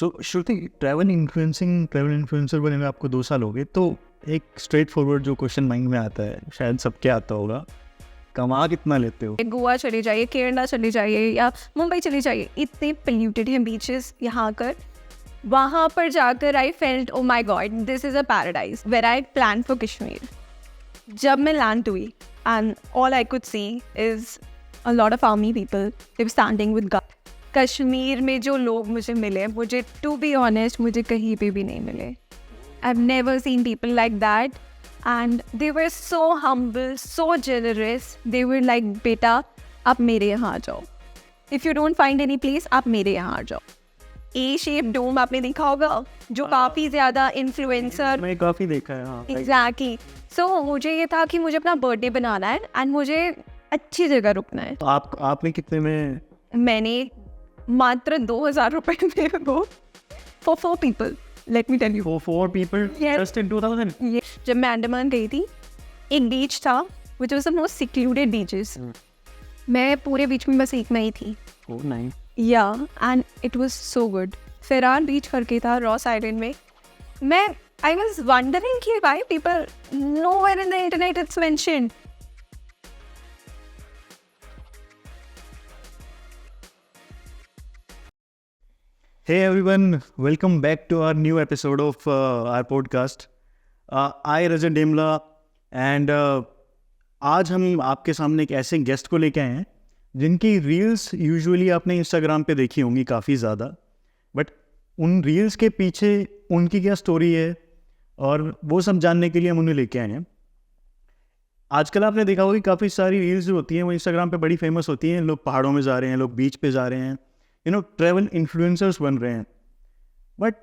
सो श्रुति, travel influencer बने में आपको 2 साल हो गए, तो एक स्ट्रेट फॉरवर्ड जो क्वेश्चन माइंड में आता है, शायद सबके आता होगा, कमा कितना लेते हो? गोवा चले जाइए, केरला चले जाइए या मुंबई चले जाइए, इतने पोल्यूटेड हैं बीचेस यहाँ कर। वहाँ पर जाकर I felt oh my God, this is a paradise where I plan for Kashmir. जब मैं लैंड हुई and all I could see is a lot of army people, they were standing with gun. Kashmir में जो लोग मुझे मिले, मुझे टू बी ऑनेस्ट मुझे कहीं पे भी नहीं मिले। I have never seen people like that and they were so humble, so generous. They were like, बेटा आप मेरे यहाँ आ जाओ, if you don't find any place आप मेरे यहाँ आ जाओ। ए शेप डोम आपने देखा होगा, जो काफ़ी ज़्यादा इन्फ्लुएंसर, मैं काफ़ी देखा है। हाँ, एग्जैक्टली। सो मुझे ये था कि मुझे अपना बर्थडे बनाना है एंड मुझे अच्छी जगह रुकना है। तो आपने कितने में? मैंने मात्र 2,000 रुपये में वो for 4 people, let me tell you. For 4 people, Yes. just in 2000? जब मैं अंडमान गई थी, एक बीच था which was the most secluded beaches. मैं पूरे बीच में बस एक में ही थी। Oh, nice. Yeah, and it was so good. फेरान बीच करके था रॉस आइलैंड में। मैं I was wondering कि why people nowhere in the internet it's mentioned. Hey everyone, welcome back to our new episode of our podcast. I Rajat Demla and आज हम आपके सामने एक ऐसे गेस्ट को लेके आए हैं जिनकी रील्स यूजुअली आपने इंस्टाग्राम पे देखी होंगी काफ़ी ज़्यादा, बट उन रील्स के पीछे उनकी क्या स्टोरी है और वो सब जानने के लिए हम उन्हें लेके आए हैं। आजकल आपने देखा होगा कि काफ़ी सारी रील्स जो होती हैं वो इंस्टाग्राम पे बड़ी फेमस होती हैं। लोग पहाड़ों में जा रहे हैं, लोग बीच पे जा रहे हैं, ट्रैवल इन्फ्लुएंसर्स बन रहे हैं। बट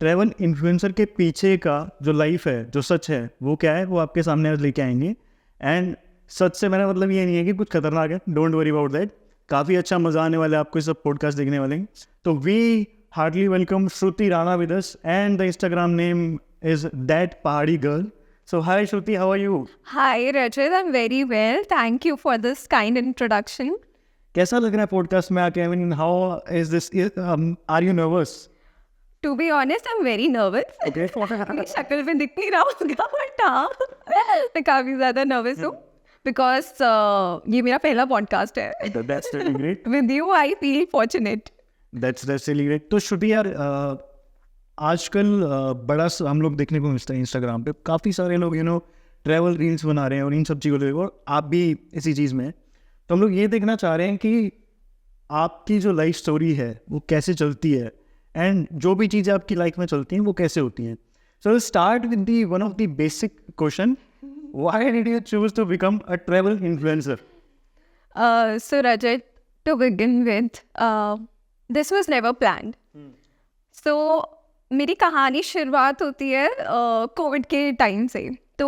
ट्रैवल इन्फ्लुएंसर के पीछे का जो लाइफ है, जो सच है, वो क्या है, वो आपके सामने आज लेके आएंगे। एंड सच से मेरा मतलब ये नहीं है कि कुछ खतरनाक है, डोंट वरी अबाउट दैट। काफ़ी अच्छा मज़ा आने वाला है आपको, सब पॉडकास्ट देखने वाले हैं। तो we hardly welcome Shruti Rana with us and the Instagram name is that Pahadi girl. So hi Shruti, how are you? Hi Rajat, I'm very well. Thank you for this kind introduction. कैसा लग रहा है पॉडकास्ट में आके? I mean, how is this? Are you nervous? To be honest, I'm very nervous. Okay. मेरी शक्ल में दिख नहीं रहा होगा, बट हाँ मैं काफ़ी ज़्यादा नर्वस हूँ बिकॉज ये मेरा पहला पॉडकास्ट है। That's really great. With you, I feel fortunate. That's really great. तो श्रुति यार, आजकल हम लोग देखने को मिलता है इंस्टाग्राम पे, काफ़ी सारे लोग ट्रैवल रील्स बना रहे हैं और इन सब चीज़ों को लेकर, और आप भी इसी चीज़ में हैं। तो हम लोग ये देखना चाह रहे हैं कि आपकी जो लाइफ स्टोरी है वो कैसे चलती है एंड जो भी चीज़ें आपकी लाइफ में चलती हैं वो कैसे होती हैं। So start with the one of the basic question, why did you choose to become a travel influencer? So Rajat, to begin with, this was never planned. So मेरी कहानी शुरुआत होती है कोविड के टाइम से। तो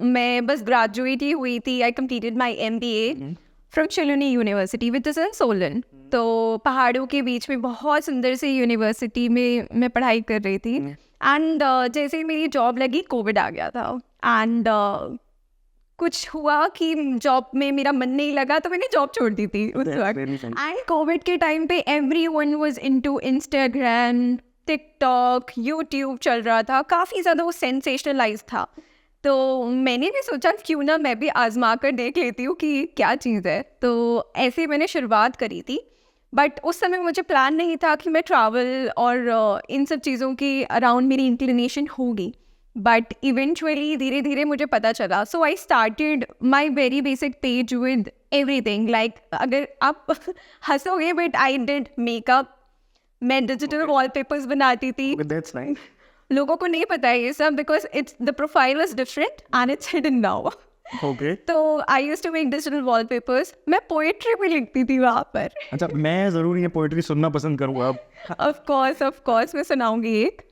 मैं बस ग्रेजुएट ही हुई थी। I completed my MBA from Shoolini university which is in Solan. तो पहाड़ों के बीच में बहुत सुंदर सी यूनिवर्सिटी में मैं पढ़ाई कर रही थी। एंड जैसे ही मेरी जॉब लगी, कोविड आ गया था। एंड कुछ हुआ कि जॉब में मेरा मन नहीं लगा, तो मैंने जॉब छोड़ दी थी उस वक्त। एंड कोविड के टाइम पे everyone was into Instagram, TikTok, YouTube चल रहा था, काफ़ी ज़्यादा वो सेंसेशनलाइज था। तो मैंने भी सोचा क्यों ना मैं भी आजमा कर देख लेती हूँ कि क्या चीज़ है। तो ऐसे मैंने शुरुआत करी थी, बट उस समय मुझे प्लान नहीं था कि मैं ट्रैवल और इन सब चीज़ों की अराउंड मेरी इंक्लिनेशन होगी। बट इवेंचुअली धीरे धीरे मुझे पता चला। So I started my very basic page with everything. Like अगर आप हंसोगे, बट आई डिड मेकअप, मैं डिजिटल वॉलपेपर्स बनाती थी। That's nice. लोगों को नहीं पता है ये सब because it's the profile is different and it's hidden now. Okay. तो I used to make digital wallpapers. मैं पोएट्री भी लिखती थी वहाँ पर। अच्छा, मैं ज़रूर ये पोएट्री सुनना पसंद करूँगा अब। ऑफ कोर्स मैं सुनाऊंगी एक।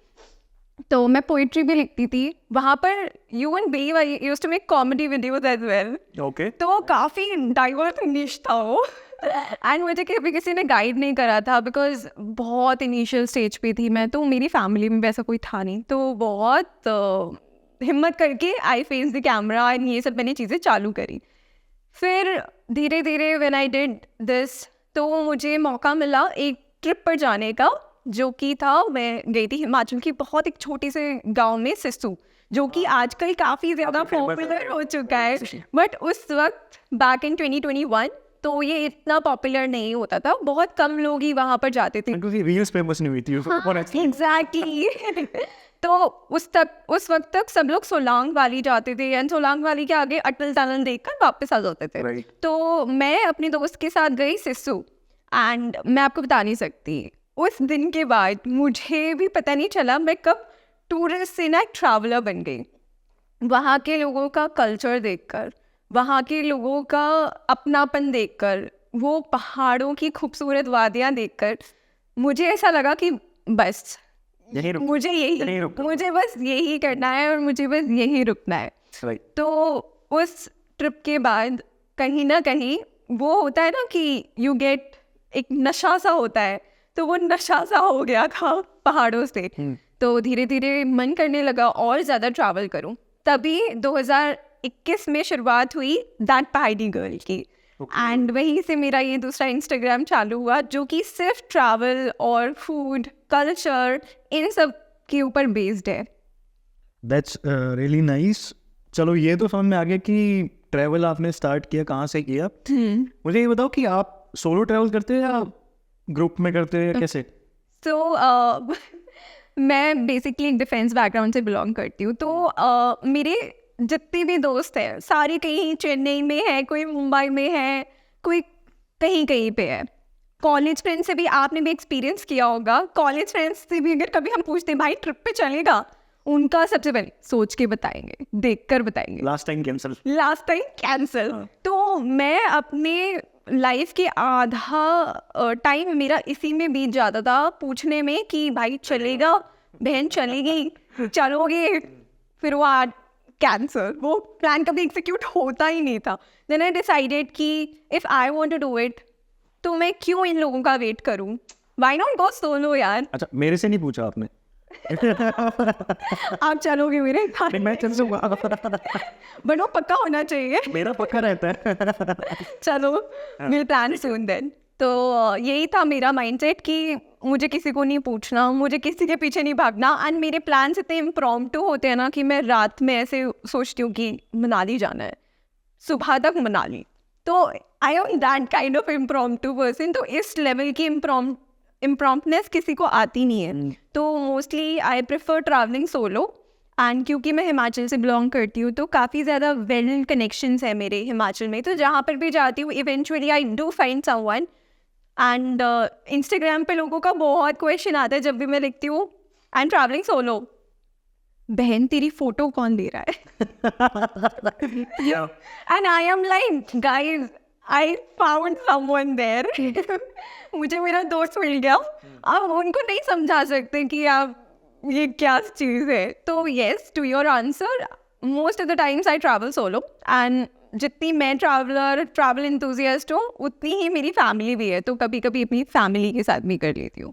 तो मैं पोएट्री भी लिखती थी वहाँ पर। You and believe I used to make comedy videos as well. Okay. तो काफ़ी डाइवर्स निश था वो। एंड मुझे कभी किसी ने गाइड नहीं करा था बिकॉज बहुत इनिशियल स्टेज पे थी मैं। तो मेरी फैमिली में वैसा कोई था नहीं। तो बहुत हिम्मत करके I face the camera and ये सब मैंने चीज़ें चालू करी। फिर धीरे धीरे व्हेन आई डिड दिस, तो मुझे मौका मिला एक ट्रिप पर जाने का जो कि था, मैं गई थी हिमाचल की बहुत एक छोटे से गांव में, सिस्सू, जो कि आजकल काफ़ी ज़्यादा पॉपुलर हो चुका है। बट उस वक्त बैक इन 2021 तो ये इतना पॉपुलर नहीं होता था, बहुत कम लोग ही वहाँ पर जाते थे। क्योंकि रील्स फेमस नहीं हुई थी। एग्जैक्टली। तो उस वक्त तक सब लोग सोलांग वैली जाते थे, एंड सोलांग वैली के आगे अटल टनल देखकर वापस आ जाते थे। Right. तो मैं अपने दोस्त के साथ गई सिस्सू, एंड मैं आपको बता नहीं सकती, उस दिन के बाद मुझे भी पता नहीं चला मैं कब टूरिस्ट से ना एक ट्रैवलर बन गई। वहाँ के लोगों का कल्चर देखकर, वहाँ के लोगों का अपनापन देखकर, वो पहाड़ों की खूबसूरत वादियाँ देखकर मुझे ऐसा लगा कि बस मुझे बस यही करना है और मुझे बस यही रुकना है। Right. तो उस ट्रिप के बाद कहीं ना कहीं वो होता है ना कि यू गेट एक नशा सा होता है, तो वो नशा सा हो गया था पहाड़ों से। तो धीरे धीरे मन करने लगा और ज़्यादा ट्रैवल करूं। तभी 2021 में शुरुआत हुई दैट पहाड़ी गर्ल की, एंड वहीं से मेरा ये दूसरा इंस्टाग्राम चालू हुआ, जो कि सिर्फ ट्रैवल और फूड, कल्चर, इन सब के ऊपर बेस्ड है। That's really nice. चलो ये तो समझ में आ गया कि ट्रैवल आपने स्टार्ट किया, कहाँ से किया। मुझे ये बताओ कि आप सोलो ट्रैवल करते हैं या ग्रुप में करते हैं, कैसे? तो मैं बेसिकली एक डिफेंस बैकग्राउंड से बिलोंग करती हूँ। तो मेरे जितने भी दोस्त हैं सारे कहीं चेन्नई में है, कोई मुंबई में है, कोई कहीं कहीं पे है। कॉलेज फ्रेंड्स से भी आपने भी एक्सपीरियंस किया होगा, कॉलेज फ्रेंड्स से भी अगर कभी हम पूछते हैं भाई ट्रिप पे चलेगा, उनका सबसे पहले सोच के बताएंगे, देख कर बताएंगे, लास्ट टाइम कैंसिल। तो मैं अपने लाइफ के आधा टाइम मेरा इसी में बीत जाता था, पूछने में कि भाई चलेगा, बहन चलेगी, चलोगे, फिर वो कैंसर, वो प्लान कभी एग्जीक्यूट होता ही नहीं था। देन आई डिसाइडेड कि if I want to do it तो मैं क्यों इन लोगों का वेट करूं, व्हाई नॉट गो सोलो यार। अच्छा, मेरे से नहीं पूछा आपने? आप चलोगे मेरे साथ? मैं चल सकूंगा, बट वो पक्का होना चाहिए। मेरा पक्का रहता है। चलो विल प्लान सून देन। तो यही था मेरा माइंडसेट कि मुझे किसी को नहीं पूछना, मुझे किसी के पीछे नहीं भागना। एंड मेरे प्लान्स इतने इम्प्रॉम्प्टू होते हैं ना कि मैं रात में ऐसे सोचती हूँ कि मनाली जाना है, सुबह तक मनाली। तो I am that kind of impromptu person. तो इस लेवल की इम्प्रॉम्प्टनेस किसी को आती नहीं है। तो mostly I prefer travelling solo. And क्योंकि मैं हिमाचल से बिलोंग करती हूँ तो काफ़ी ज़्यादा वेल कनेक्शंस है मेरे हिमाचल में। तो जहाँ पर भी जाती हूँ eventually I do find someone. And Instagram पे लोगों का बहुत क्वेश्चन आता है जब भी मैं लिखती हूँ आई एम ट्रैवलिंग सोलो, बहन तेरी फोटो कौन ले रहा है? And I am like guys I found someone there. मुझे मेरा दोस्त मिल गया। आप उनको नहीं समझा सकते कि आप ये क्या चीज़ है। तो yes, to your answer, most of the times I travel solo. And जितनी मैं ट्रैवल एंथुसियास्ट हूँ उतनी ही मेरी फैमिली भी है। तो कभी कभी अपनी फैमिली के साथ भी कर लेती हूँ।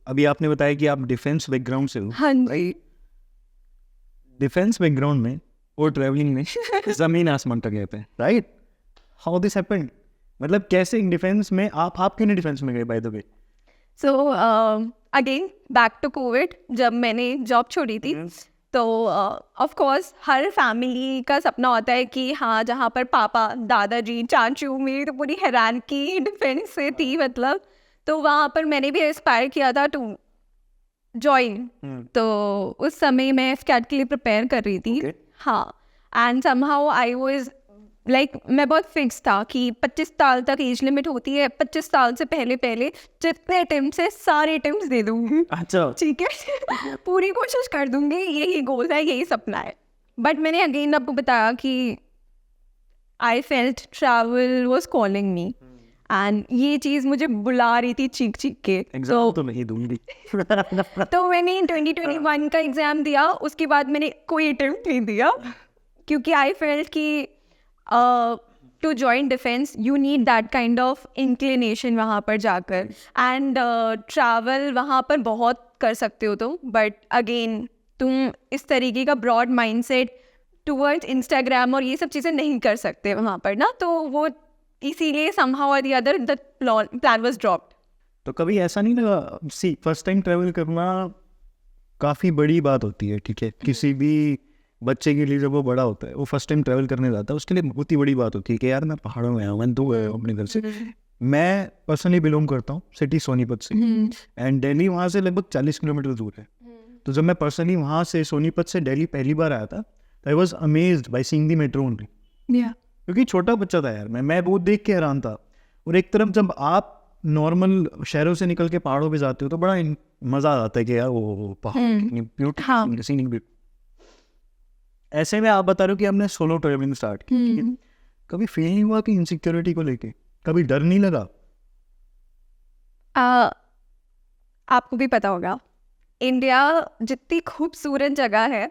अभी आपने बताया कि आप डिफेंस बैकग्राउंड से हो। हाँ जी। डिफेंस बैकग्राउंड में और ट्रैवलिंग में जमीन आसमान का गैप है, राइट? How this happened? मतलब कैसे डिफेंस में आप क्यों नहीं डिफेंस में गए, by the way? So again back to covid, जब मैंने जॉब छोड़ी थी तो ऑफ कोर्स हर फैमिली का सपना होता है कि हाँ, जहाँ पर पापा, दादाजी, चाचू, मेरी तो पूरी हैरान की डिफेंस से थी मतलब। तो वहाँ पर मैंने भी इंस्पायर किया था टू जॉइन। तो उस समय मैं स्कैट के लिए प्रिपेयर कर रही थी। हाँ, and somehow I was like, मैं बहुत फिक्स था कि 25 साल तक एज लिमिट होती है, 25 साल से पहले जितने अटेम्प्ट्स है सारे अटेम्प्ट्स दे दूंगी। अच्छा, ठीक है। पूरी कोशिश कर दूंगी, यही गोल है, यही सपना है। बट मैंने अगेन आपको बताया कि I felt travel was calling me, and ये चीज़ मुझे बुला रही थी चीख चीख के। एग्जाम तो नहीं दूंगी। तो मैंने 2021 का एग्ज़ाम दिया, उसके बाद मैंने कोई अटेम्प्ट नहीं दिया क्योंकि आई फेल्ट कि to join defence you need that kind of inclination वहाँ पर जाकर। एंड ट्रैवल वहाँ पर बहुत कर सकते हो तुम, बट अगेन तुम इस तरीके का ब्रॉड माइंडसेट टूवर्ड्स इंस्टाग्राम और ये सब चीज़ें नहीं कर सकते वहाँ पर ना। तो वो इसीलिए somehow or the other the plan was dropped. तो कभी ऐसा नहीं लगा, सी फर्स्ट टाइम ट्रैवल करना काफ़ी बड़ी बात होती है, ठीक है, किसी भी बच्चे के लिए जब वो बड़ा होता है, वो फर्स्ट टाइम ट्रैवल करने जाता है, उसके लिए बहुत ही बड़ी बात होती है कि यार मैं पहाड़ों में आया हूँ, मैं दूर गया हूँ अपने घर से। मैं पर्सनली बिलोंग करता हूँ सिटी सोनीपत से, एंड दिल्ली वहाँ से लगभग 40 किलोमीटर दूर है। तो जब मैं पर्सनली वहाँ से सोनीपत से दिल्ली पहली बार आया था, I was amazed by seeing the metro only, क्योंकि छोटा बच्चा था यार, मैं वो देख के हैरान था। और एक तरफ जब आप नॉर्मल शहरों से निकल के पहाड़ों पे जाते हो तो बड़ा मज़ा आ जाता है कि यार वो पहाड़ कितनी ब्यूटीफुल सीनिक। ऐसे में आप बता रहे हो कि हमने सोलो ट्रैवलिंग स्टार्ट की, ठीक है? कभी फील नहीं हुआ कि इनसिक्योरिटी को लेके कभी डर नहीं लगा? आपको भी पता होगा, इंडिया जितनी खूबसूरत जगह है,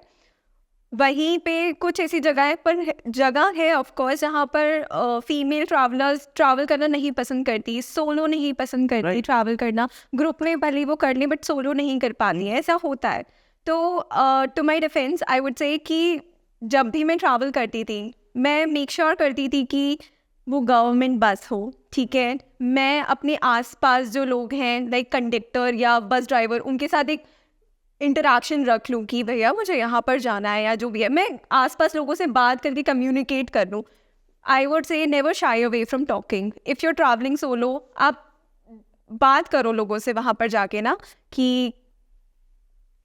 वहीं पे कुछ ऐसी जगह है ऑफ कोर्स जहाँ पर फीमेल ट्रैवलर्स ट्रैवल करना नहीं पसंद करती, सोलो नहीं पसंद करती। Right. ट्रैवल करना ग्रुप में भले वो कर लें बट सोलो नहीं कर पाती है, ऐसा होता है। तो to my defence I would say कि जब भी मैं ट्रैवल करती थी, मैं मेक श्योर करती थी कि वो गवर्नमेंट बस हो, ठीक है, मैं अपने आसपास जो लोग हैं लाइक कंडक्टर या बस ड्राइवर, उनके साथ एक इंटरेक्शन रख लूँ कि भैया मुझे यहाँ पर जाना है, या जो भी है मैं आसपास लोगों से बात करके कम्युनिकेट कर लूँ। I would say never shy away from talking. If you are travelling solo, आप बात करो लोगों से वहाँ पर जाके ना कि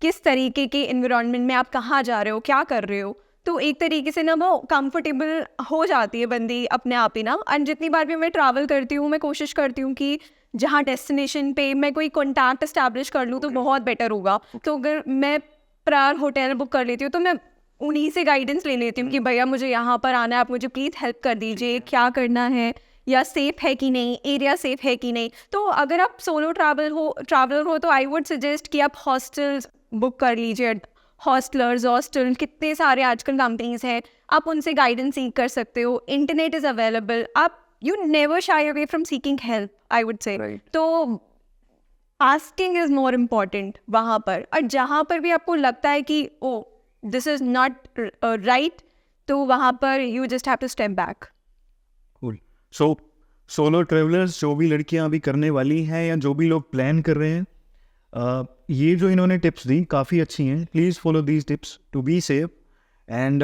किस तरीके के इन्वायरमेंट में आप कहाँ जा रहे हो, क्या कर रहे हो। तो एक तरीके से ना वो कंफर्टेबल हो जाती है बंदी अपने आप ही ना। एंड जितनी बार भी मैं ट्रैवल करती हूँ, मैं कोशिश करती हूँ कि जहाँ डेस्टिनेशन पे मैं कोई कॉन्टैक्ट इस्टेब्लिश कर लूँ तो बहुत बेटर होगा। तो अगर मैं प्रायर होटल बुक कर लेती हूँ तो मैं उन्हीं से गाइडेंस ले लेती हूँ कि भैया मुझे यहाँ पर आना है, आप मुझे प्लीज़ हेल्प कर दीजिए, क्या करना है, या सेफ़ है कि नहीं, एरिया सेफ़ है कि नहीं। तो अगर आप सोलो ट्रैवलर हो तो आई वुड सजेस्ट कि आप हॉस्टल्स बुक कर लीजिए। हॉस्टल कितने सारे आजकल कंपनीज हैं, आप उनसे गाइडेंस सीख कर सकते हो। इंटरनेट इज़ अवेलेबल, आप you never shy away from seeking help, I would से। तो आस्किंग इज़ मोर इम्पॉर्टेंट वहाँ पर। और जहाँ पर भी आपको लगता है कि oh this is not right, तो वहाँ पर you just have to step back. Cool. So solo travellers, जो भी लड़कियां अभी करने वाली हैं या जो भी लोग प्लान कर रहे हैं, ये जो इन्होंने टिप्स दी काफ़ी अच्छी हैं। Please follow these tips to be safe. And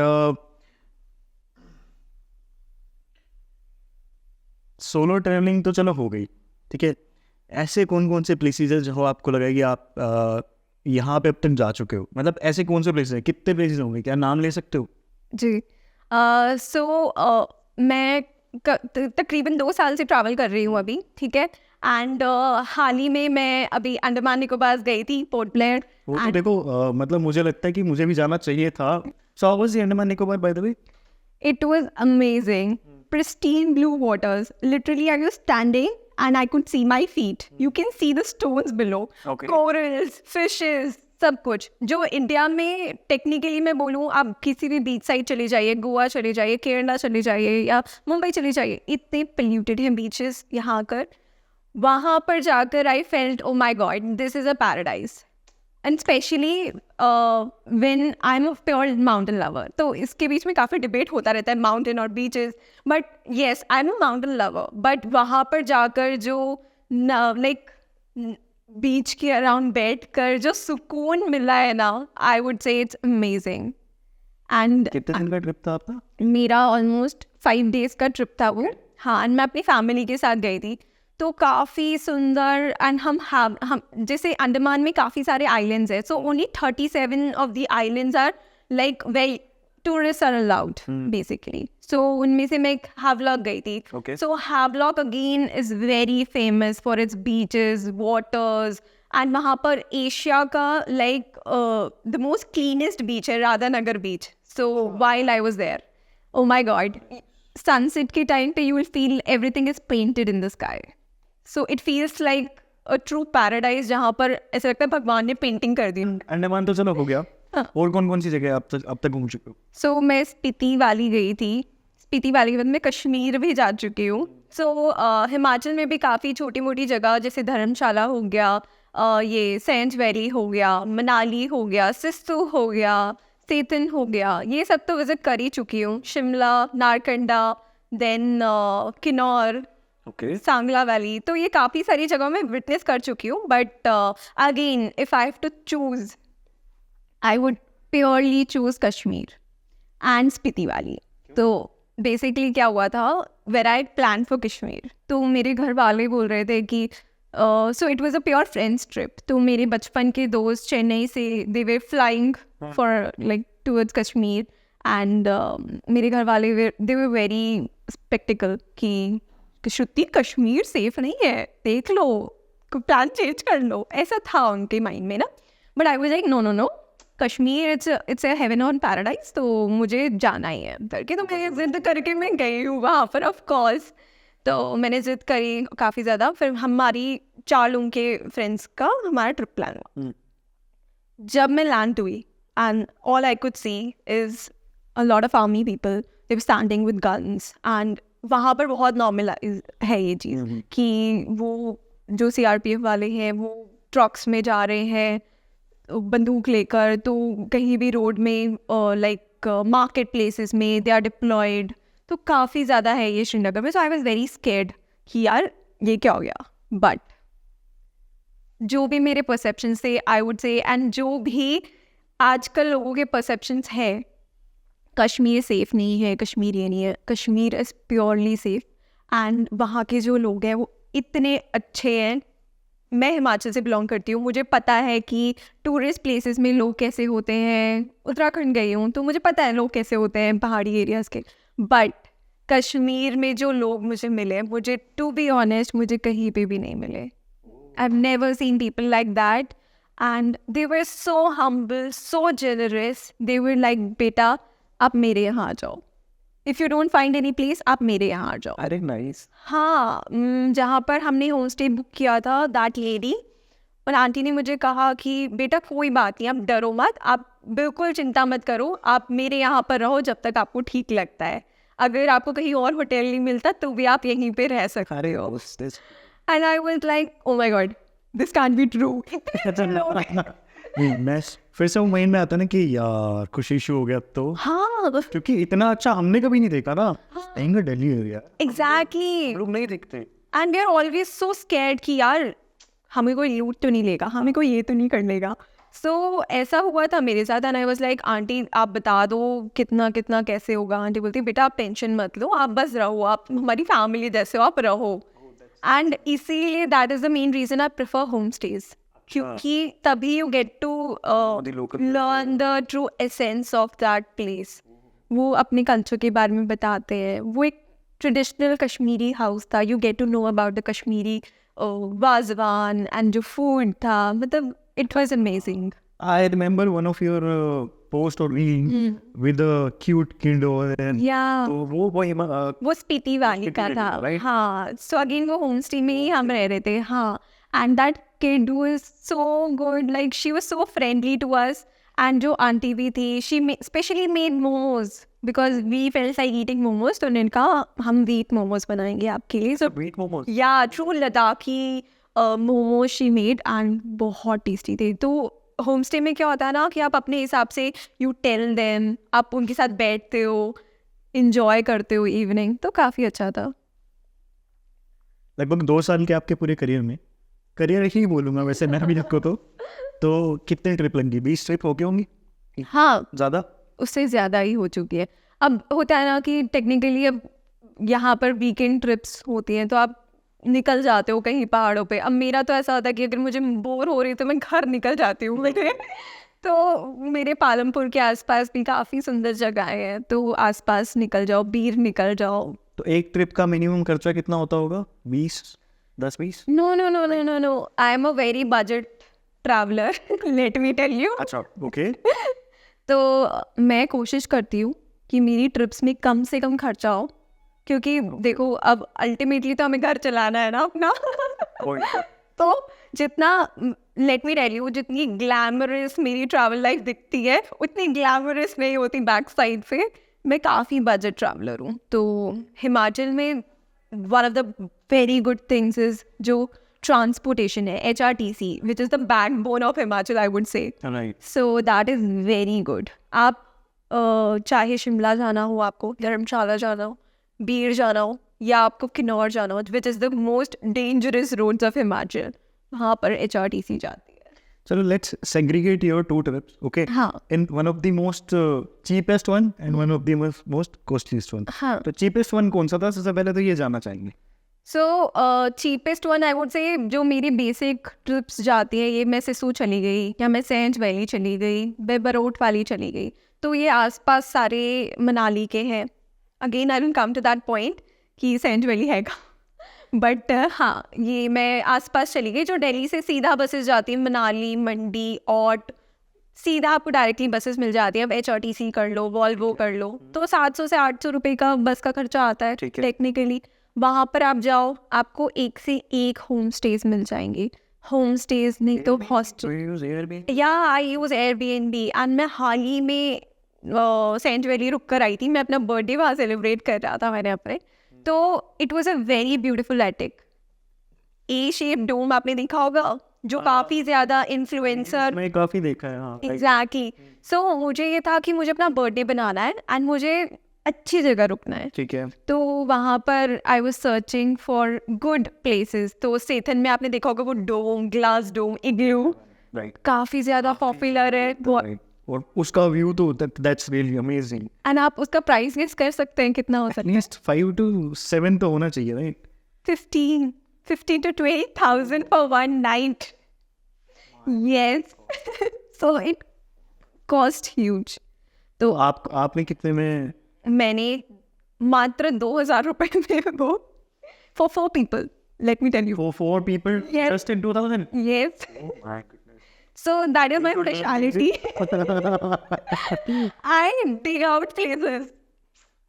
solo travelling तो चलो हो गई, ठीक है, ऐसे कौन कौन से प्लेसेस हैं जो आपको लगा कि आप यहाँ पे अब तक जा चुके हो? मतलब ऐसे कौन से प्लेसेस हैं, कितने प्लेसेस होंगे, क्या नाम ले सकते हो? जी, मैं तकरीबन 2 साल से ट्रैवल कर रही हूँ अभी, ठीक है। एंड हाल ही में मैं अभी अंडमान निकोबार गई थी, पोर्ट ब्लेयर। वो तो देखो, मतलब मुझे लगता है कि मुझे भी जाना चाहिए था। So how was the Andaman Nicobar bye the way? It was amazing. Pristine blue waters. Literally, I was standing and I could see my feet. You can see the stones below. Okay. Corals, fishes, सब कुछ। जो India में technically मैं बोलूँ, आप किसी भी beach side चले जाइए, गोवा चले जाइए, केरला चले जाइए या मुंबई चले जाइए, इतने पोल्यूटेड हैं बीचेस यहाँ कर। वहाँ पर जाकर I felt oh my God, this is a paradise. And specially when I am a pure mountain lover, तो इसके बीच में काफ़ी डिबेट होता रहता है माउंटेन और beaches, but yes I am a mountain lover. But वहाँ पर जाकर जो लाइक बीच के अराउंड बैठ कर जो सुकून मिला है ना, आई वुड से इट्स अमेजिंग। एंड कितने दिन का ट्रिप था आपका? मेरा ऑलमोस्ट 5 days का ट्रिप था वो। हाँ, एंड मैं अपनी फैमिली के साथ गई थी, तो काफ़ी सुंदर। एंड हम जैसे अंडमान में काफ़ी सारे आइलैंड्स हैं, so only 37 of the islands are like very tourist are allowed basically. So उनमें से मैं एक हावलॉक गई थी। Okay. So Havelock again is very famous for its beaches, waters, and वहाँ पर एशिया का like the most cleanest beach है Radhanagar beach. So while I was there, oh my god, sunset के टाइम पे you will feel everything is painted in the sky. So it feels like a true paradise, जहाँ पर ऐसा लगता है भगवान ने पेंटिंग कर दी। अंडमान तो चलो हो गया, और कौन कौन सी जगह अब तक घूम चुके हो? सो मैं स्पीति वैली गई थी। स्पीति वैली के बाद मैं कश्मीर भी जा चुकी हूँ। सो हिमाचल में भी काफ़ी छोटी मोटी जगह जैसे धर्मशाला हो गया, ये सेंट वैली हो गया, मनाली हो गया, सिस्सू हो गया, सेतन हो गया, ये सब तो विजिट कर ही चुकी हूँ। Shimla, Narkanda, then Kinnaur, okay Sangla valley, तो ये काफ़ी सारी जगहों में विटनेस कर चुकी हूँ. But again if I have to choose, I would purely choose Kashmir and Spiti valley. तो बेसिकली क्या हुआ था, where I plan for Kashmir, तो मेरे घर वाले बोल रहे थे कि so it was a pure friends trip. तो मेरे बचपन के दोस्त चेन्नई से they were flying for like towards Kashmir. And मेरे घर वाले दे वर वेरी स्पेक्टिकल कि श्रुति कश्मीर सेफ नहीं है, देख लो, प्लान चेंज कर लो, ऐसा था उनके माइंड में ना. But I was like no no no, Kashmir it's a heaven on paradise, तो मुझे जाना ही है करके. तो मैं जिद करके मैं गई हूँ वहाँ पर ऑफ कोर्स. तो मैंने जिद करी काफ़ी ज़्यादा. फिर हमारी 4 लोगों के फ्रेंड्स का हमारा ट्रिप प्लान हुआ. जब मैं लैंड हुई and all I could see is a lot of army people, they were standing with guns. And वहाँ पर बहुत नॉर्मल है ये चीज़ कि वो जो CRPF वाले हैं वो ट्रक्स में जा रहे हैं बंदूक लेकर, तो कहीं भी रोड में लाइक मार्केट प्लेसेस में दे आर डिप्लॉयड. तो काफ़ी ज़्यादा है ये श्रीनगर में. सो आई वॉज वेरी स्केर्ड कि यार ये क्या हो गया. बट जो भी मेरे परसेप्शंस थे आई वुड से, एंड जो भी आजकल लोगों के परसेप्शंस है, कश्मीर सेफ़ नहीं है, कश्मीर ये नहीं है, Kashmir is purely safe. And वहाँ के जो लोग हैं वो इतने अच्छे हैं. मैं हिमाचल से बिलोंग करती हूँ, मुझे पता है कि टूरिस्ट प्लेसेस में लोग कैसे होते हैं. उत्तराखंड गई हूँ तो मुझे पता है लोग कैसे होते हैं पहाड़ी एरियाज़ के. बट कश्मीर में जो लोग मुझे मिले, मुझे टू बी ऑनेस्ट मुझे कहीं पे भी नहीं मिले. I have never seen people like that. And they were so humble, so generous. They were like बेटा आप मेरे यहाँ आ जाओ, if you don't find any place आप मेरे यहाँ आ जाओ. अरे नाइस. हाँ, जहाँ पर हमने होम स्टे बुक किया था, दैट लेडी और आंटी ने मुझे कहा कि बेटा कोई बात नहीं, आप डरो मत, आप बिल्कुल चिंता मत करो, आप मेरे यहाँ पर रहो जब तक आपको ठीक लगता है. अगर आपको कहीं और होटल नहीं मिलता तो भी आप यहीं पे रह सकते हो. And I was like oh my God, this can be true. मैं फिर से वो माइंड में आता ना कि यार कुछ इशू हो गया तो, हाँ क्योंकि इतना अच्छा हमने कभी नहीं देखा ना. Delhi area exactly. लोग नहीं देखते. And we are always so scared कि यार हमें कोई लूट तो नहीं लेगा, हमें कोई ये तो नहीं कर लेगा. सो ऐसा हुआ था मेरे साथ. And I was like aunty आप बता दो कितना कितना कैसे होगा. आंटी बोलती बेटा आप टेंशन मत लो, आप बस रहो, आप हमारी फैमिली जैसे हो, आप रहो. एंड इसीलिए that is the main reason I prefer home stage, क्योंकि तभी you get to learn the true essence of that place. वो अपने कल्चर के बारे में बताते हैं. वो एक ट्रेडिशनल कश्मीरी हाउस था. You get to know about the Kashmiri wazwan and जो फूड था, मतलब it was amazing. I remember one of your post or reel with a cute kid over there. या तो वो स्पीति वैली का था. right? हाँ, सो अगेन वो होम स्टे में ही हम रह रहे थे. हाँ, and that kid was so good, like she was so friendly to us. And जो आंटी भी थी, she specially made momos because we felt like eating momos. तो उन्होंने कहा हम व्हीट मोमोज बनाएंगे आपके लिए. So Sweet momos. या true Ladakhi momos she made and बहुत टेस्टी थे. तो होम स्टे में क्या होता है ना कि आप अपने हिसाब से यू टेल देम, आप उनके साथ बैठते हो, इंजॉय करते हो इवनिंग. तो काफ़ी अच्छा था. लगभग 2 साल के आपके पूरे करियर में, करियर ही बोलूँगा वैसे मैं भी आपको तो कितने ट्रिप लगी? 20 ट्रिप हो गई होंगी? हाँ, ज़्यादा? उससे ज़्यादा ही हो चुकी है. अब होता है ना कि टेक्निकली अब यहाँ पर वीकेंड ट्रिप्स होती हैं तो आप निकल जाते हो कहीं पहाड़ों पे. अब मेरा तो ऐसा होता है कि अगर मुझे बोर हो रही तो मैं घर निकल जाती हूँ मेरे. तो मेरे पालमपुर के आसपास भी काफ़ी सुंदर जगहें हैं, तो आसपास निकल जाओ, बीर निकल जाओ. तो एक ट्रिप का मिनिमम खर्चा कितना होता होगा? 10-20? No no no no no no, I am a very budget traveller, let me tell you. अच्छा, ओके. तो मैं कोशिश करती हूँ कि मेरी ट्रिप्स में कम से कम खर्चा हो, क्योंकि देखो अब अल्टीमेटली तो हमें घर चलाना है ना अपना. तो जितना, लेट मी टेल यू, जितनी ग्लैमरस मेरी ट्रैवल लाइफ दिखती है उतनी ग्लैमरस नहीं होती बैक साइड पे. मैं काफ़ी बजट ट्रैवलर हूँ. तो हिमाचल में one of the very good things is जो ट्रांसपोर्टेशन है, HRTC, which is the backbone of Himachal I would से. Right. So that is very good. आप चाहे शिमला जाना हो, आपको धर्मशाला जाना हो, बीर जाना हो, या आपको किन्नौर जाना हो, which is the most dangerous roads of Himachal, वहाँ पर HRTC जाती है. चलो let's segregate your two trips, okay? हाँ. In one of the most cheapest one and one of the most costliest one. हाँ. तो cheapest one कौन सा था? सबसे पहले तो ये जानना चाहेंगे. So cheapest one I would say जो मेरी बेसिक ट्रिप्स जाती है, ये मैं सिसु चली गई या मैं सेंट वैली चली गई, मैं बरोट वाली चली गई, तो ये आसपास सारे मनाली के हैं. Again I will come to that point कि सेंट वैली हैगा, बट हाँ, ये मैं आसपास चली गई. जो दिल्ली से सीधा बसेस जाती हैं मनाली, मंडी, ऑट, सीधा आपको डायरेक्टली बसेस मिल जाती है. अब HRTC कर लो, वॉल्वो कर लो, तो 700 से 800 रुपये का बस का खर्चा आता है ठीक है. टेक्निकली. वहाँ पर आप जाओ, आपको एक से एक होम स्टेज मिल जाएंगे. होम स्टेज नहीं तो hostel. So you use Airbnb? या आई यूज़ Airbnb. एंड मैं हाल ही में सेंट वैली रुक कर आई थी. मैं अपना बर्थडे वहाँ सेलिब्रेट कर रहा था मैंने अपने. तो it was a very beautiful attic. A shape dome आपने देखा होगा, जो काफ़ी ज़्यादा इन्फ्लुएंसर. मैं काफ़ी देखा है. हाँ. एग्जैक्टली. सो मुझे ये था कि मुझे अपना बर्थडे बनाना है एंड मुझे अच्छी जगह रुकना है. ठीक है. तो वहाँ पर I was searching for good places. तो सेथन में आपने देखा होगा वो डोम, ग्लास डोम, इग्लू, राइट. काफ़ी ज़्यादा पॉपुलर है. और उसका व्यू तो दैट्स रियली अमेजिंग. एंड आप उसका प्राइस गेस कर सकते हैं कितना हो सकता है. एटलीस्ट 5 to 7 तो होना चाहिए, right? 15 to 20,000 for one night. Yes. So it cost huge. तो आपने कितने में? मैंने मात्र 2,000 रुपए में वो for 4 people. Let me tell you. For 4 people? Yes. Just in 2000? Yes. Oh my goodness. So that is my speciality. I dig out places.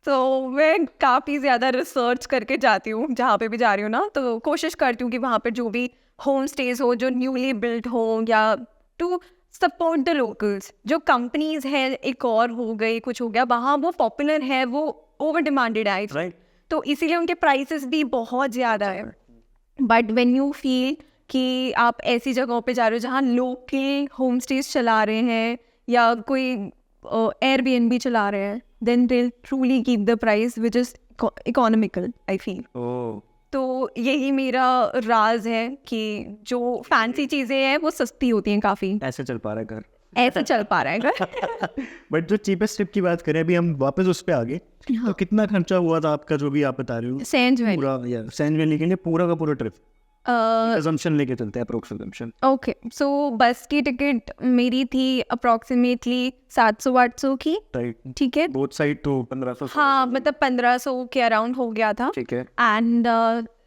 तो मैं काफ़ी ज़्यादा रिसर्च करके जाती हूँ जहाँ पे भी जा रही हूँ ना. तो कोशिश करती हूँ कि वहाँ पर जो भी होम स्टेज हो, जो न्यूली बिल्ट हो, या टू सपोर्ट द लोकल्स. जो कंपनीज हैं, एक और हो गई, कुछ हो गया, वहाँ वो पॉपुलर है, वो ओवर डिमांडेड है, Right. तो इसीलिए उनके प्राइसेस भी बहुत ज़्यादा है. बट व्हेन यू फील कि आप ऐसी जगहों पे जा रहे हो जहाँ लोकल होम स्टेज चला रहे हैं या कोई Airbnb चला रहे हैं, then they'll truly keep the price which is economical, I feel. Oh. तो यही मेरा राज है कि जो फैंसी चीज़ें हैं वो सस्ती होती हैं काफ़ी. ऐसे चल पा रहा है घर. ऐसा चल पा रहा है घर. बट जो चीपेस्ट ट्रिप की बात करें, अभी हम वापस उस पे आ गए. तो कितना खर्चा हुआ था आपका, जो भी आप बता रहे हो? सेंट वैली. पूरा या सेंट वैली के लिए पूरा का पूरा ट्रिप? assumption लेके चलते हैं, अप्रोक्स assumption. ओके. सो बस की टिकट मेरी थी अप्रॉक्सीमेटली 700-800 की. राइट. ठीक है. बोथ साइड तो 1500. हाँ, मतलब 1500 के अराउंड हो गया था. ठीक है. एंड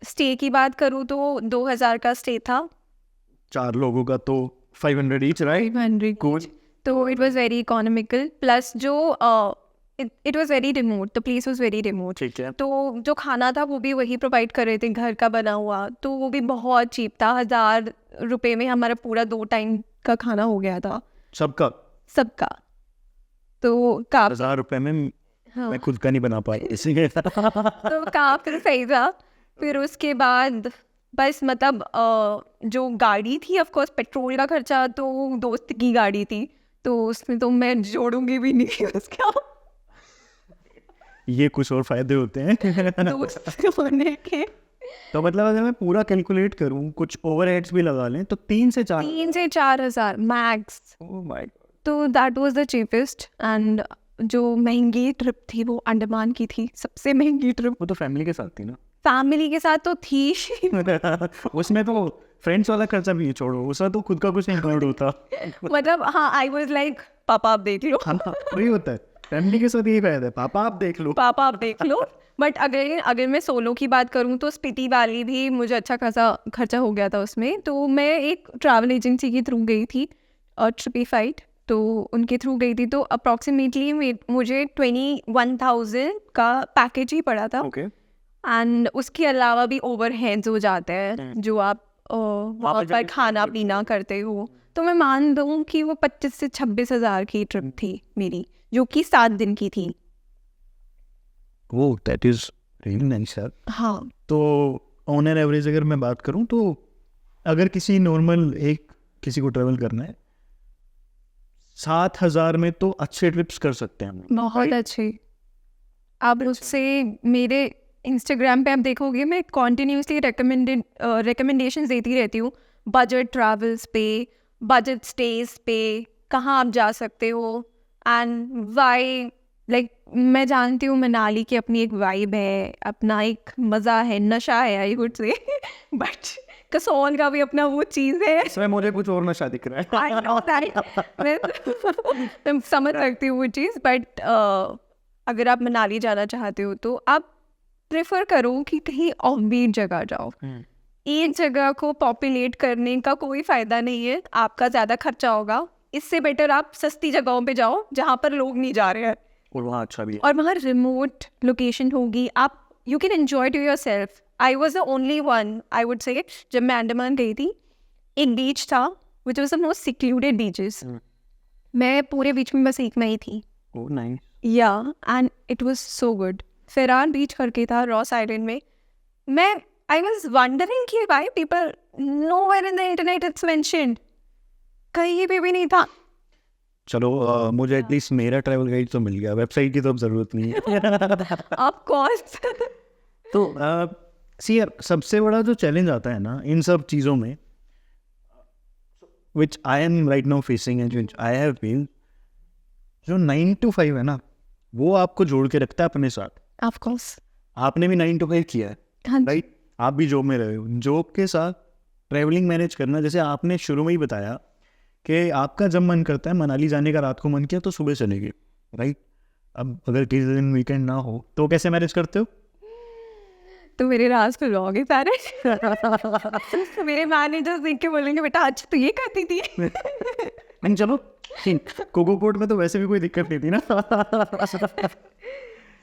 स्टे की बात करूँ तो 2,000 का स्टे था. 4 लोगों का तो 500 each, right? 500. Cool. तो it was very economical. Plus जो it was very remote, the place was very remote. ठीक है. तो जो खाना था वो भी वही प्रोवाइड कर रहे थे, घर का बना हुआ. तो वो भी बहुत चीप था. 1,000 रुपये में हमारा पूरा 2 टाइम का खाना हो गया था सबका सबका. तो काफ़ी 1000 रुपए में हाँ. मैं खुद का नहीं बना पाई इसीलिए. तो काफ़ी सही था. फिर उसके बाद बस मतलब जो गाड़ी थी, ऑफ कोर्स पेट्रोल का खर्चा तो दोस्त की गाड़ी थी, तो उसमें तो मैं जोड़ूंगी भी नहीं उसका. ये कुछ और फायदे होते हैं. दोस्त होने के. तो मतलब अगर मैं पूरा कैलकुलेट करूं, कुछ ओवरहेड्स भी लगा लें, तो 3 से 4. 3 से 4,000 मैक्स. Oh my god. तो that was the cheapest. And जो महंगी ट्रिप थी वो अंडमान की थी, सबसे महंगी ट्रिप. वो तो फैमिली के साथ थी ना? फैमिली के साथ तो थी. उसमें तो फ्रेंड्स वाला खर्चा भी छोड़ो, उसका तो खुद का कुछ इंक्लूड होता. मतलब हाँ, आई वाज लाइक पापा आप देख लो. हाँ, वही होता है फैमिली के साथ, यही फायदा है, पापा आप देख लो. पापा आप देख लो. बट अगर मैं सोलो की बात करूँ तो स्पीति वैली भी मुझे अच्छा खासा खर्चा हो गया था उसमें. तो मैं एक ट्रैवल एजेंसी के थ्रू गई थी, और ट्रिपीफाइड, तो उनके थ्रू गई थी. तो अप्रॉक्सीमेटली मुझे 21,000 का पैकेज ही पड़ा था. ओके. एंड उसके अलावा भी ओवरहेड्स हो जाते हैं जो आप वहाँ पर खाना पीना करते हो. तो मैं मान दूँ कि वो 25 से 26,000 की ट्रिप थी मेरी, जो कि 7 दिन की थी. ओह, दैट इज रियली नाइस यार. हाँ. तो ऑन एन एवरेज अगर मैं बात करूं, तो अगर किसी नॉर्मल किसी को ट्रेवल करना है, 7,000 में तो अच्छे ट्रिप्स कर सकते हैं हम. बहुत अच्छे. आप उससे मेरे इंस्टाग्राम पे आप देखोगे मैं कॉन्टीन्यूसली रिकमेंडेशंस देती रहती हूँ बजट ट्रैवल्स पे, बजट स्टेज पे, कहाँ आप जा सकते हो एंड वाई। लाइक मैं जानती हूँ मनाली की अपनी एक वाइब है, अपना एक मज़ा है, नशा है आई वुड से बट कसौल का भी अपना वो चीज़ है। इसमें मुझे कुछ और नशा दिख रहा है। I know that. मैं समझ सकती हूँ वो चीज़ बट अगर आप मनाली जाना चाहते हो तो आप प्रेफर करो कि कहीं ऑफबीट जगह जाओ। एक जगह को पॉपुलेट करने का कोई फ़ायदा नहीं है, आपका ज़्यादा खर्चा होगा। इससे बेटर आप सस्ती जगहों पे जाओ जहाँ पर लोग नहीं जा रहे हैं और वहाँ अच्छा भी है, और वहाँ रिमोट लोकेशन होगी, आप you can enjoy to yourself. I was the only one I would say, जब मैं अंडमान गई थी एक बीच था which was the most secluded beaches, मैं पूरे बीच में बस एक में ही थी। Oh nice. Yeah and it was so good. फेरान बीच करके था रॉस आइलैंड में। मैं आई वॉज वंडरिंग कि why people nowhere in the internet it's mentioned, कहीं पे भी नहीं था। चलो मुझे एटलीस्ट मेरा ट्रैवल गाइड तो मिल गया, वेबसाइट की तो अब ज़रूरत नहीं है। Of course. तो सी यार, सबसे बड़ा जो चैलेंज आता है ना इन सब चीज़ों में, which I am right now facing and which I have been, जो 9 to 5 है ना, वो आपको जोड़ के रखता है अपने साथ। ऑफ कोर्स आपने भी 9 to 5 किया है, हाँ जी। राइट? आप भी जॉब में रहे हो, जॉब के साथ ट्रैवलिंग मैनेज करना, जैसे आपने शुरू में ही बताया कि आपका जब मन करता है मनाली जाने का, रात को मन किया तो सुबह चलेंगे, राइट? अब अगर किसी दिन वीकेंड ना हो तो कैसे मैनेज करते हो? तो मेरे राज खुलवाओगे सारे। तो मेरे मैनेजर्स देख के बोलेंगे बेटा आज तो ये करती थी। नहीं चलो, कोको कोड में तो वैसे भी कोई दिक्कत नहीं थी ना।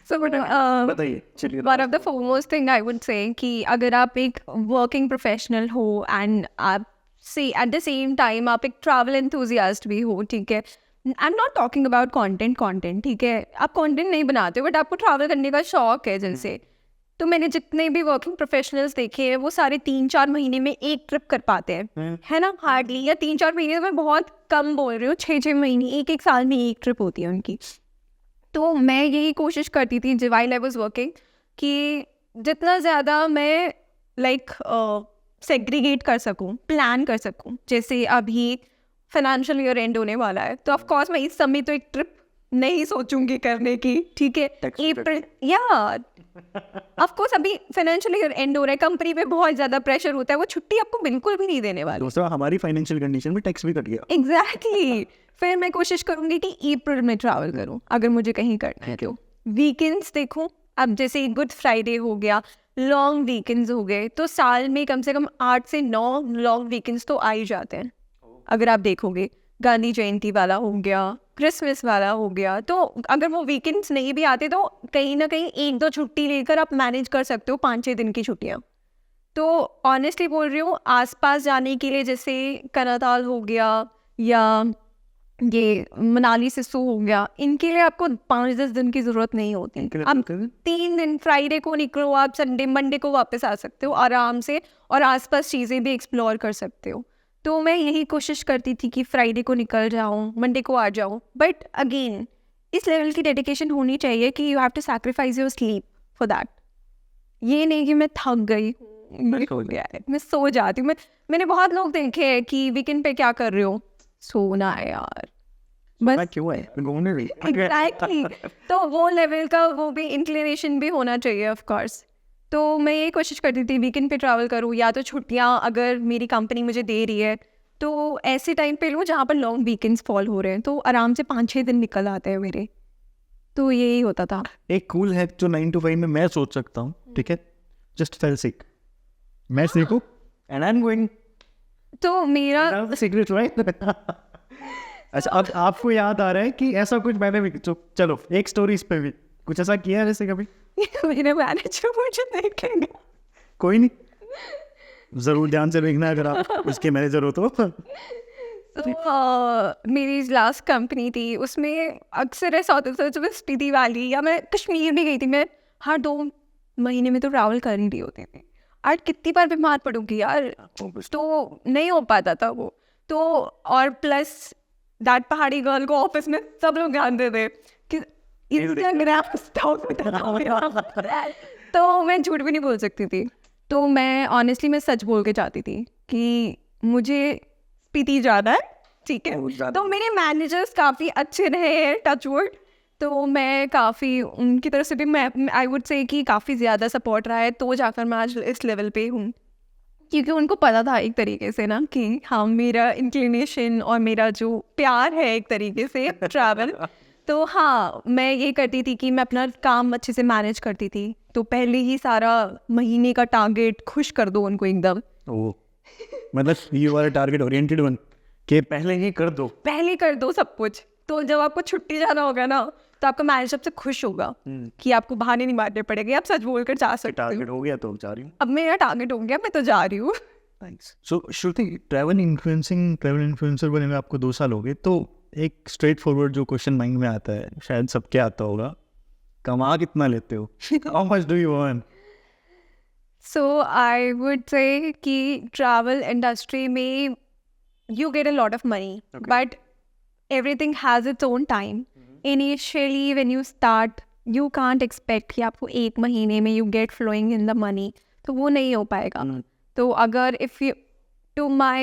So, बताइए, चलिए। one of the foremost thing I would say कि अगर आप एक working professional हो and आप से at the same time आप एक travel enthusiast भी हो, ठीक है, I'm not talking about content, ठीक है, आप content नहीं बनाते हो बट आपको travel करने का शौक है जैसे, तो मैंने जितने भी वर्किंग प्रोफेशनल्स देखे हैं वो सारे 3-4 महीने में एक ट्रिप कर पाते हैं, है ना, हार्डली, या 3-4 महीने में बहुत कम बोल रही हूँ, 6-6 महीने, एक साल में एक ट्रिप होती है उनकी। तो मैं यही कोशिश करती थी जब आई वाज वर्किंग कि जितना ज़्यादा मैं लाइक सेग्रीगेट कर सकूं, प्लान कर सकूं। जैसे अभी फाइनेंशियल ईयर एंड होने वाला है तो ऑफ कोर्स मैं इस समय तो एक ट्रिप नहीं सोचूंगी करने की, ठीक है, अप्रैल या ऑफ कोर्स अभी फाइनेंशियल ईयर एंड हो रहा है, कंपनी पे बहुत ज़्यादा प्रेशर होता है, वो छुट्टी आपको बिल्कुल भी नहीं देने वाली। दूसरा हमारी फाइनेंशियल कंडीशन में टैक्स भी कट गया। एग्जैक्टली फिर मैं कोशिश करूंगी कि अप्रैल में ट्रैवल करूं अगर मुझे कहीं करना है तो। वीकेंड्स देखूं, अब जैसे गुड फ्राइडे हो गया, लॉन्ग वीकेंड्स हो गए, तो साल में कम से कम 8 से 9 लॉन्ग वीकेंड्स तो आ ही जाते हैं। अगर आप देखोगे गांधी जयंती वाला हो गया, क्रिसमस वाला हो गया, तो अगर वो वीकेंड्स नहीं भी आते तो कहीं ना कहीं 1-2 छुट्टी लेकर आप मैनेज कर सकते हो 5-6 दिन की छुट्टियाँ। तो ऑनेस्टली बोल रही हूँ, आसपास जाने के लिए जैसे कनाताल हो गया या ये मनाली सिसु हो गया, इनके लिए आपको 5-10 दिन की ज़रूरत नहीं होती। अब 3 दिन, फ्राइडे को निकलो आप, संडे मंडे को वापस आ सकते हो आराम से और आसपास चीज़ें भी एक्सप्लोर कर सकते हो। तो मैं यही कोशिश करती थी कि फ्राइडे को निकल जाऊँ, मंडे को आ जाऊँ, बट अगेन इस लेवल की डेडिकेशन होनी चाहिए कि you have to sacrifice your sleep for that. ये नहीं कि मैं थक गई, मैं सो जाती हूँ। मैंने बहुत लोग देखे हैं कि वीकेंड पे क्या कर रहे हो, सोना है यार, बस क्यों है? एग्जैक्टली। तो वो लेवल का वो भी इंक्लिनेशन भी होना चाहिए ऑफ कोर्स। तो मैं ये कोशिश करती थी वीकेंड पे ट्रैवल करूँ, या तो छुट्टियाँ अगर मेरी कंपनी मुझे दे रही है तो ऐसे टाइम पे लूँ जहाँ पर लॉन्ग वीकेंड्स फॉल हो रहे हैं, तो आराम से 5-6 दिन निकल आते हैं मेरे। तो यही होता था। एक कूल है जो 9 to 5 में मैं सोच सकता हूँ, ठीक है, जस्ट फेल सिक, मैं सीखूं एंड आई एम गोइंग। तो मेरा सीक्रेट राइट। अच्छा, अब आपको याद आ रहा है कि ऐसा कुछ मैंने भी, चलो एक स्टोरी इस पे भी कुछ ऐसा किया है जैसे कभी? मेरे मैनेजर मुझे देखेंगे। कोई नहीं, जरूर ध्यान से देखना अगर आप उसके मैनेजर हो तो। मेरी लास्ट कंपनी थी, उसमें अक्सर ऐसा होता था जब स्पीति वाली, या मैं कश्मीर भी गई थी, मैं हर 2 महीने में तो ट्रैवल कर ही रही होती थी। आज कितनी बार बीमार पड़ूंगी यार, तो नहीं हो पाता था वो। तो और प्लस दैट पहाड़ी गर्ल को ऑफिस में सब लोग जानते थे कि इंस्टाग्राम तो मैं झूठ भी नहीं बोल सकती थी, तो मैं ऑनेस्टली मैं सच बोल के जाती थी कि मुझे स्पीति जाना है, ठीक है। तो मेरे मैनेजर्स काफ़ी अच्छे रहे हैं, टच वुड, तो मैं काफ़ी उनकी तरफ से भी मैं आई वुड से कि काफ़ी ज़्यादा सपोर्ट रहा है, तो जाकर मैं आज इस लेवल पे हूँ, क्योंकि उनको पता था एक तरीके से ना कि हाँ मेरा इंक्लिनेशन और मेरा जो प्यार है एक तरीके से ट्रैवल। तो हाँ मैं ये करती थी कि मैं अपना काम अच्छे से मैनेज करती थी, तो पहले ही सारा महीने का टारगेट खुश कर दो उनको एकदम। ओ मतलब you are target oriented one कि पहले ही कर दो, पहले कर दो सब कुछ, तो जब आपको छुट्टी जाना होगा ना तो आपका मैनेजर सबसे खुश होगा कि आपको बहाने नहीं मारने पड़ेंगे, आप सच बोल कर जा सकते हो। टारगेट हो गया तो जा रही हूँ। अब मेरा टारगेट हो गया, मैं तो जा रही हूँ। सो श्रुति, ट्रैवल इन्फ्लुएंसर बने में आपको 2 साल हो गए, तो एक स्ट्रेट फॉरवर्ड जो क्वेश्चन माइंड में आता है, शायद सबके आता होगा, कमा कितना लेते हो? How much do you earn? So I would say कि ट्रैवल इंडस्ट्री में you get a lot of money, but everything has its own time. Initially when you start you can't expect कि आपको 1 महीने में you get flowing in the money, तो वो नहीं हो पाएगा। तो अगर if you to my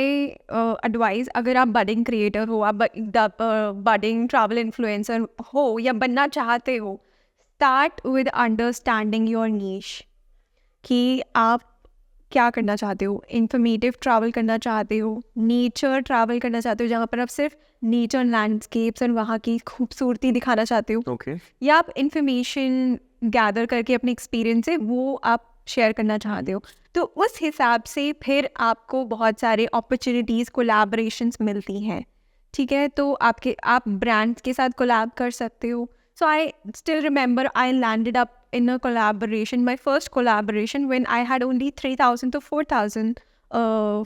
advice, अगर आप budding creator हो, आप budding travel influencer हो या बनना चाहते हो, start with understanding your niche कि आप क्या करना चाहते हो। इन्फॉर्मेटिव ट्रैवल करना चाहते हो, नेचर ट्रैवल करना चाहते हो जहाँ पर आप सिर्फ नेचर लैंडस्केप्स और वहाँ की खूबसूरती दिखाना चाहते हो, Okay. या आप इंफॉर्मेशन गैदर करके अपने एक्सपीरियंस से वो आप शेयर करना चाहते हो, तो उस हिसाब से फिर आपको बहुत सारे अपॉर्चुनिटीज़ कोलैबोरेशंस मिलती हैं, ठीक है। तो आप ब्रांड्स के साथ कोलैब कर सकते हो। So I still remember I landed up in a collaboration, my first collaboration when I had only 3,000 to 4,000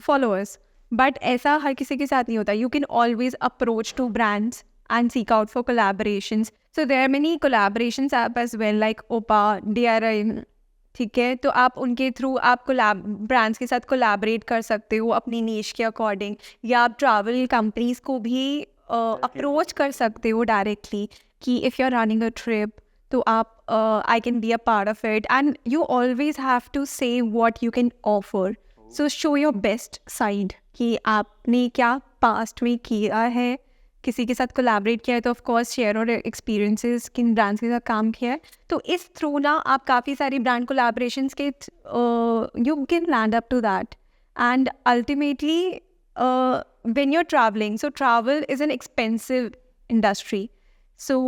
followers. But ऐसा हर किसी के साथ नहीं होता. You can always approach to brands and seek out for collaborations. So there are many collaborations app as well, like OPA, DRI, ठीक है। तो आप उनके थ्रू आप ब्रांड्स के साथ कोलैबोरेट कर सकते हो अपनी नीश के अकॉर्डिंग, या आप ट्रैवल कंपनीज को भी अप्रोच कर सकते हो डायरेक्टली कि if you are running a trip तो आप I can be a part of it, and you always have to say what you can offer. So show your best side कि आपने क्या पास्ट में किया है, किसी के साथ कोलैबोरेट किया है तो ऑफ कोर्स शेयर और एक्सपीरियंसेस किन ब्रांड्स के साथ काम किया है। तो इस थ्रू ना आप काफ़ी सारी ब्रांड कोलैबोरेशंस के you can land up to that, and ultimately when you are travelling, so travel is an expensive industry. So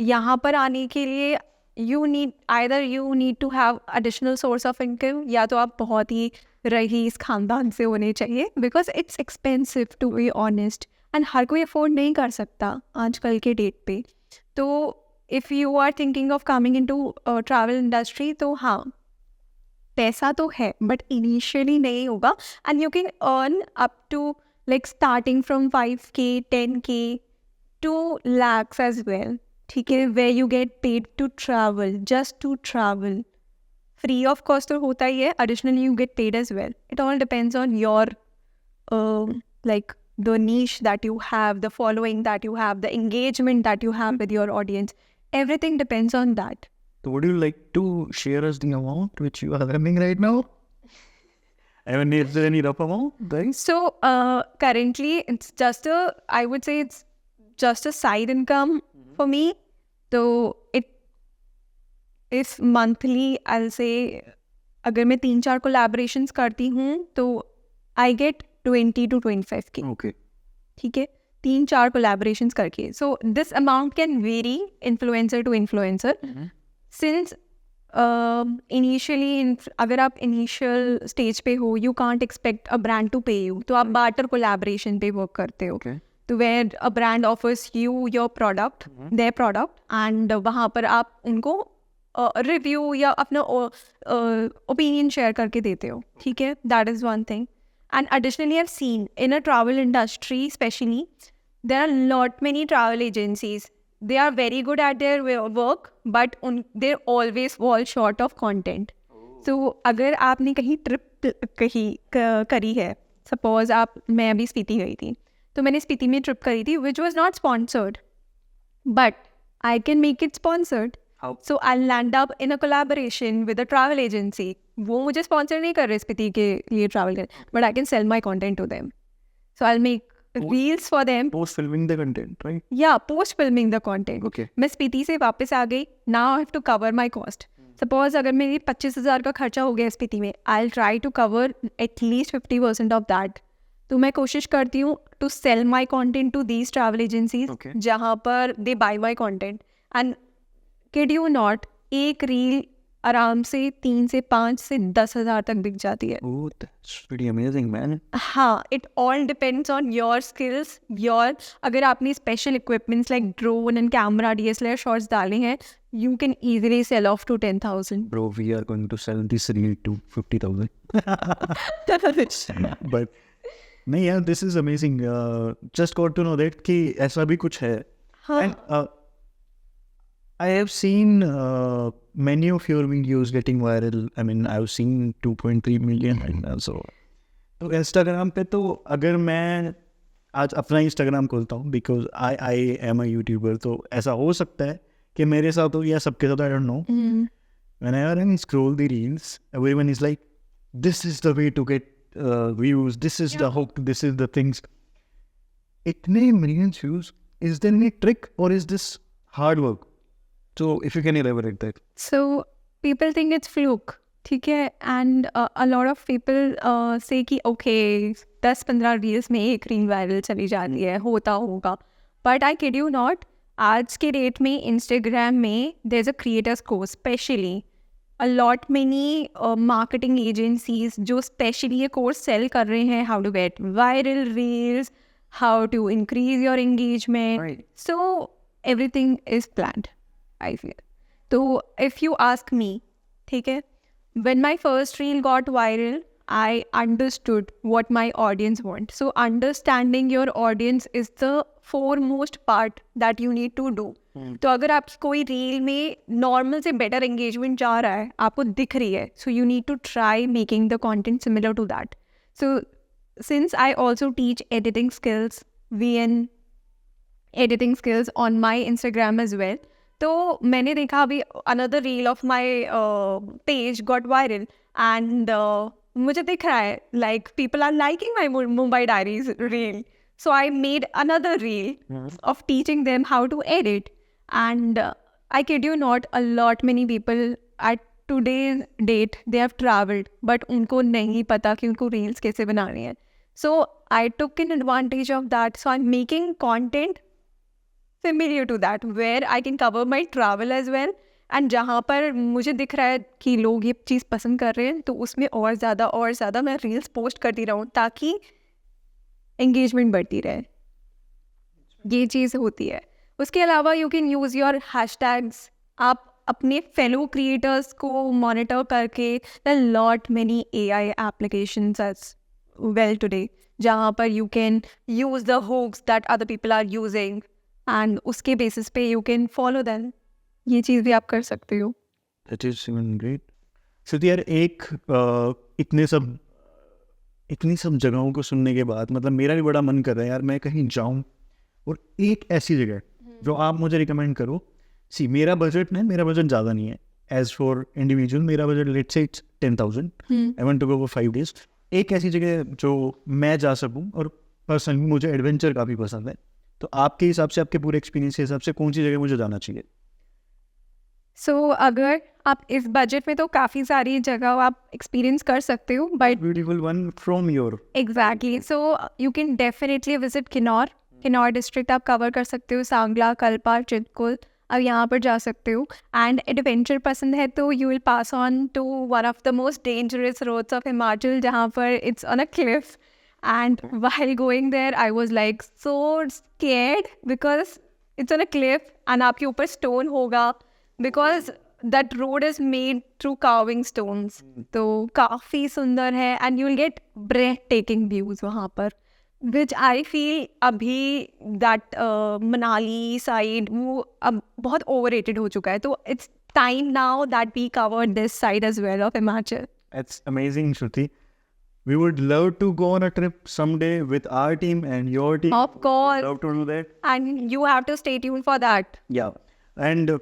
यहाँ पर आने के लिए you need to have additional source of income, या तो आप बहुत ही रईस खानदान से होने चाहिए, because it's expensive to be honest, and हर कोई अफोर्ड नहीं कर सकता आजकल के डेट पे। तो if you are thinking of coming into travel industry, तो हाँ पैसा तो है बट इनिशियली नहीं होगा, and you can earn up to like starting from 5K 10K to lakhs as well, ठीक है, where you get paid to travel, just to travel. Free of cost तो होता ही है, additionally you get paid as well. It all depends on your like the niche that you have, the following that you have, the engagement that you have with your audience. Everything depends on that. So would you like to share us the amount which you are earning right now? I mean, is there any rough amount? Guys? So currently it's just I would say it's just a side income for me. So it is monthly, I'll say, अगर मैं 3-4 collaborations करती हूँ तो I get 20 to 25K. Okay. ठीक है, 3-4 collaborations करके. So this amount can vary influencer to influencer. Since initially अगर आप initial stage पे हो, you can't expect a brand to pay you, तो आप barter collaboration पे work करते हो. Okay. तो where a brand offers you your product, their product, and वहाँ पर आप उनको रिव्यू या अपना ओपिनियन शेयर करके देते हो, ठीक है। That is one thing, and additionally I have seen in a travel industry specially there are lot many travel agencies, they are very good at their work, but they're always fall short of content. So अगर आपने कहीं trip करी है, suppose मैं अभी स्पीति गई थी, तो मैंने स्पीति में ट्रिप करी थी which was not sponsored, but I can make it sponsored. How? So I'll land up in a collaboration with a travel agency. वो मुझे sponsor नहीं कर रहे स्पीति के लिए travel कर, but I can sell my content to them. So I'll make reels for them. Post filming the content, right? Yeah, post filming the content. Okay. मैं स्पीति से वापस आ गई. Now I have to cover my cost. Suppose अगर मेरी 25,000 का खर्चा हो गया स्पीति में, I'll try to cover at least 50% of that. तो मैं कोशिश करती हूँ to sell my content to these travel agencies, Okay. जहाँ पर they buy my content. And kid you not, एक रील आराम से 3 से 5 से 10,000 तक बिक जाती है. Oh, that's pretty amazing, man. हाँ, it all depends on your skills. अगर आपने special equipments like drone and camera, DSLR shots डाले हैं, you can easily sell off to 10,000. Bro, we are going to sell this reel to 50,000. But नहीं यार, this is amazing. Just got to know that कि ऐसा भी कुछ है. हाँ. And I have seen many of your videos getting viral. I mean, I've seen 2.3 million right now. So, तो Instagram पे तो अगर मैं आज अपना Instagram खोलता हूँ because I am a YouTuber, तो ऐसा हो सकता है कि मेरे साथ हो या सबके साथ, I don't know. Whenever I scroll the reels, everyone is like, this is the way to get views, this is the hook, this is the things. इतने millions views, is there any trick or is this hard work? So if you can elaborate that. So people think it's fluke, ठीक है, and a lot of people say कि okay 10-15 reels में एक reel viral चली जाती है, होता होगा. But I kid you not, आज के डेट में Instagram में there's a creators course specially. A lot many marketing agencies जो specially ये course sell कर रहे हैं, how to get viral reels, how to increase your engagement. Right. So everything is planned, I feel. So if you ask me, ठीक है, when my first reel got viral, I understood what my audience want. So understanding your audience is the foremost part that you need to do. तो अगर आप कोई reel में normal से better engagement जा रहा है, आपको दिख रही है, so you need to try making the content similar to that. So since I also teach editing skills, VN editing skills on my Instagram as well, तो मैंने देखा अभी another reel of my page got viral and मुझे दिख रहा है like people are liking my Mumbai diaries reel. So I made another reel of teaching them how to edit, and I kid you not, a lot many people at today's date they have traveled, but उनको नहीं पता कि उनको reels कैसे बनाने हैं. So I took an advantage of that. So I'm making content similar to that, where I can cover my travel as well. And जहाँ पर मुझे दिख रहा है कि लोग ये चीज़ पसंद कर रहे हैं, तो उसमें और ज़्यादा मैं reels post करती रहूँ ताकि एंगेजमेंट बढ़ती रहे. ये चीज़ होती है. उसके अलावा you can use your hashtags. आप अपने फेलो क्रिएटर्स को मॉनिटर करके lot many AI applications as well today, जहाँ पर you can use the hooks that other people are using and उसके बेसिस पे यू कैन फॉलो देम. ये चीज़ भी आप कर सकते हो. That is even great. So यार इतनी सब जगहों को सुनने के बाद मतलब मेरा भी बड़ा मन कर रहा है यार मैं कहीं जाऊं और एक ऐसी जगह जो आप मुझे रिकमेंड करो. सी मेरा बजट ज़्यादा नहीं है. एज फॉर इंडिविजुअल मेरा budget let's say 10,000. I want to go for 5 days. एक ऐसी जगह जो मैं जा सकूं, और पर्सनली मुझे एडवेंचर काफ़ी पसंद है, तो आपके हिसाब से, आपके पूरे एक्सपीरियंस के हिसाब से कौन सी जगह मुझे जाना चाहिए? सो अगर आप इस बजट में तो काफ़ी सारी जगह आप एक्सपीरियंस कर सकते हो, but beautiful one from your. Exactly. So you can definitely visit Kinnaur district आप कवर कर सकते हो. सांगला, कल्पा, चितकुल, अब यहाँ पर जा सकते हो. एंड एडवेंचर पसंद है तो you will pass on to one of the most dangerous roads of Himachal, जहाँ पर it's on a cliff. And while going there I was like so scared because it's on a cliff and आपके ऊपर stone होगा, because that road is made through carving stones. तो काफ़ी सुंदर है and you'll get breathtaking views वहाँ पर, which I feel अभी that मनाली side वो अब बहुत overrated हो चुका है. तो it's time now that we cover this side as well of Himachal. That's amazing, Shruti. We would love to go on a trip someday with our team and your team. Of course. Love to do that. And you have to stay tuned for that. Yeah. And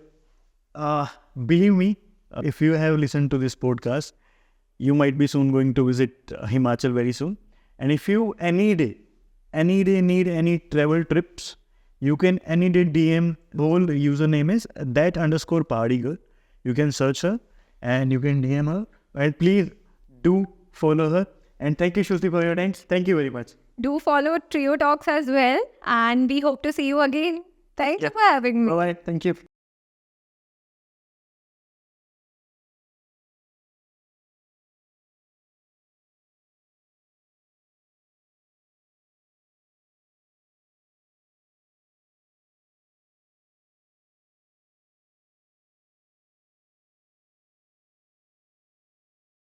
believe me, if you have listened to this podcast, you might be soon going to visit Himachal very soon. And if you any day need any travel trips, you can any day DM. Whole username is that_Pahadi girl. You can search her and you can DM her. And please do follow her. And thank you, Shruti, for your time. Thank you very much. Do follow Trio Talks as well, and we hope to see you again. Thank you for having me. Bye bye. Thank you.